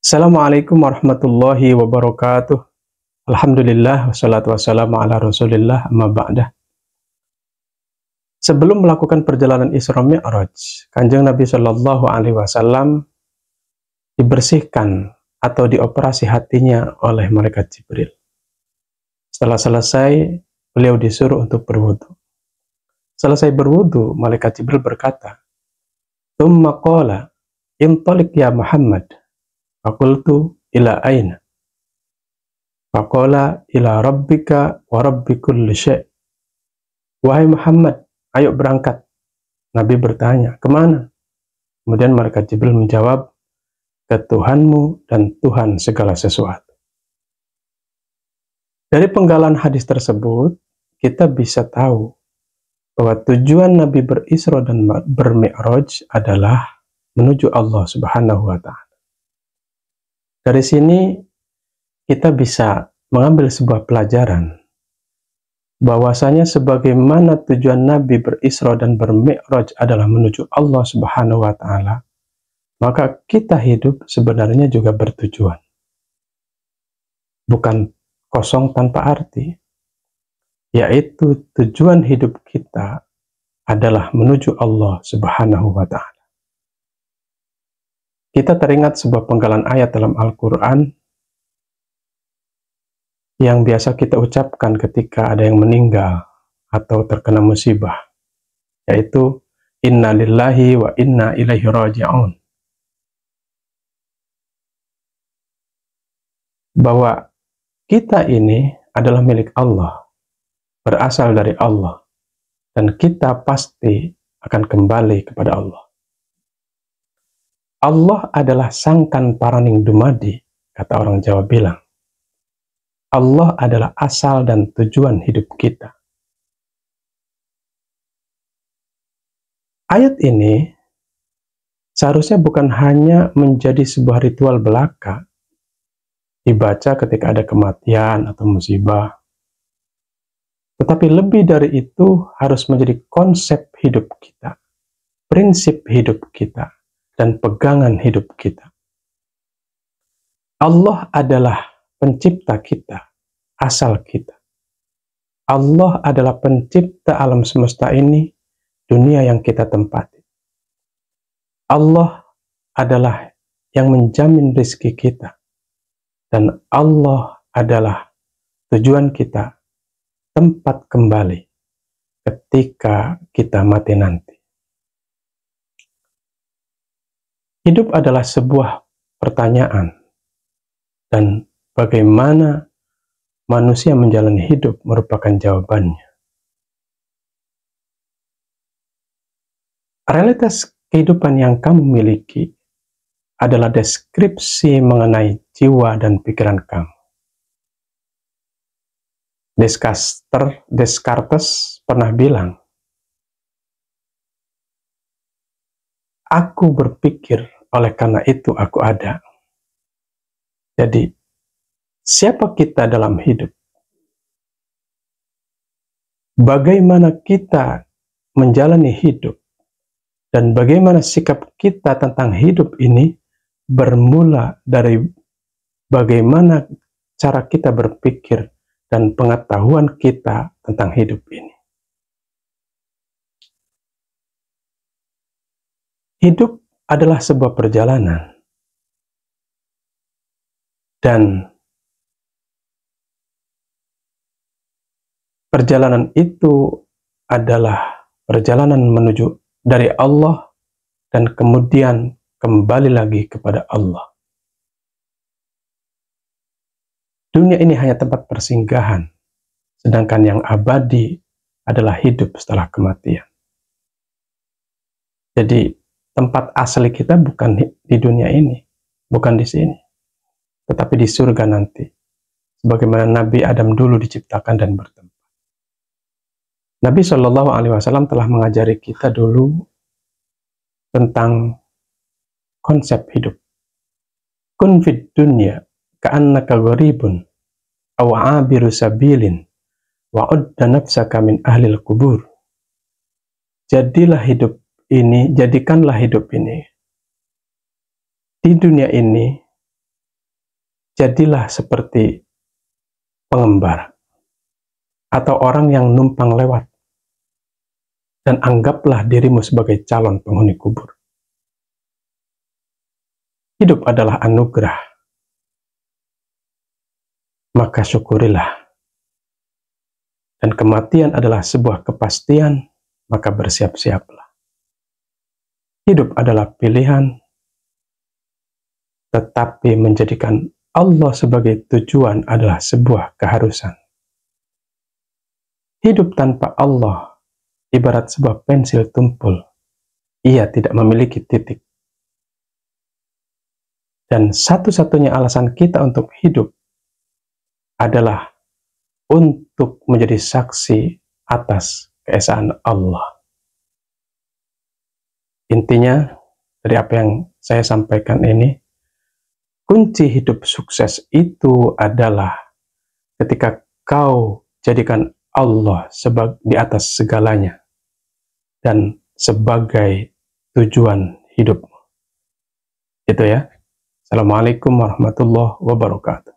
Assalamualaikum warahmatullahi wabarakatuh. Alhamdulillah wassalatu wassalamu ala Rasulillah amma ba'dah. Sebelum melakukan perjalanan Isra Mi'raj, Kanjeng Nabi Shallallahu alaihi wasallam dibersihkan atau dioperasi hatinya oleh malaikat Jibril. Setelah selesai, beliau disuruh untuk berwudu. Selesai berwudu, malaikat Jibril berkata, "Tsumma qala, intaliq ya Muhammad." Faqultu ila aina? Faqala ila rabbika wa rabbi kulli syai'. Wahai Muhammad, ayo berangkat. Nabi bertanya, kemana? Kemudian malaikat Jibril menjawab, ke Tuhanmu dan Tuhan segala sesuatu. Dari penggalan hadis tersebut, kita bisa tahu bahwa tujuan Nabi berisra dan bermi'raj adalah menuju Allah Subhanahu wa Ta'ala. Dari sini kita bisa mengambil sebuah pelajaran bahwasanya sebagaimana tujuan Nabi berisra dan bermi'raj adalah menuju Allah Subhanahu wa Ta'ala, maka kita hidup sebenarnya juga bertujuan. Bukan kosong tanpa arti, yaitu tujuan hidup kita adalah menuju Allah Subhanahu wa Ta'ala. Kita teringat sebuah penggalan ayat dalam Al-Quran yang biasa kita ucapkan ketika ada yang meninggal atau terkena musibah, yaitu Inna lillahi wa inna ilaihi raji'un. Bahwa kita ini adalah milik Allah, berasal dari Allah, dan kita pasti akan kembali kepada Allah. Allah adalah sangkan paraning dumadi, kata orang Jawa bilang. Allah adalah asal dan tujuan hidup kita. Ayat ini seharusnya bukan hanya menjadi sebuah ritual belaka, dibaca ketika ada kematian atau musibah, tetapi lebih dari itu harus menjadi konsep hidup kita, prinsip hidup kita, dan pegangan hidup kita. Allah adalah pencipta kita, asal kita. Allah adalah pencipta alam semesta ini, dunia yang kita tempati. Allah adalah yang menjamin rezeki kita. Dan Allah adalah tujuan kita, tempat kembali ketika kita mati nanti. Hidup adalah sebuah pertanyaan, dan bagaimana manusia menjalani hidup merupakan jawabannya. Realitas kehidupan yang kamu miliki adalah deskripsi mengenai jiwa dan pikiran kamu. Descartes pernah bilang, aku berpikir, oleh karena itu aku ada. Jadi, siapa kita dalam hidup? Bagaimana kita menjalani hidup? Dan bagaimana sikap kita tentang hidup ini bermula dari bagaimana cara kita berpikir dan pengetahuan kita tentang hidup ini. Hidup adalah sebuah perjalanan. Dan perjalanan itu adalah perjalanan menuju dari Allah dan kemudian kembali lagi kepada Allah. Dunia ini hanya tempat persinggahan, sedangkan yang abadi adalah hidup setelah kematian. Jadi tempat asli kita bukan di dunia ini, bukan di sini, tetapi di surga nanti, sebagaimana Nabi Adam dulu diciptakan dan bertempat. Nabi Shallallahu alaihi wasallam telah mengajari kita dulu tentang konsep hidup. Kun fid dunya ka'annaka gharibun aw 'abiru sabilin wa 'udda nafsaka min ahlil kubur. Jadikanlah hidup ini di dunia ini jadilah seperti pengembara atau orang yang numpang lewat, dan anggaplah dirimu sebagai calon penghuni kubur. Hidup adalah anugerah, maka syukurilah. Dan kematian adalah sebuah kepastian, maka bersiap-siaplah. Hidup adalah pilihan, tetapi menjadikan Allah sebagai tujuan adalah sebuah keharusan. Hidup tanpa Allah ibarat sebuah pensil tumpul. Ia tidak memiliki titik. Dan satu-satunya alasan kita untuk hidup adalah untuk menjadi saksi atas keesaan Allah. Intinya, dari apa yang saya sampaikan ini, kunci hidup sukses itu adalah ketika kau jadikan Allah di atas segalanya dan sebagai tujuan hidupmu. Itu ya. Assalamualaikum warahmatullahi wabarakatuh.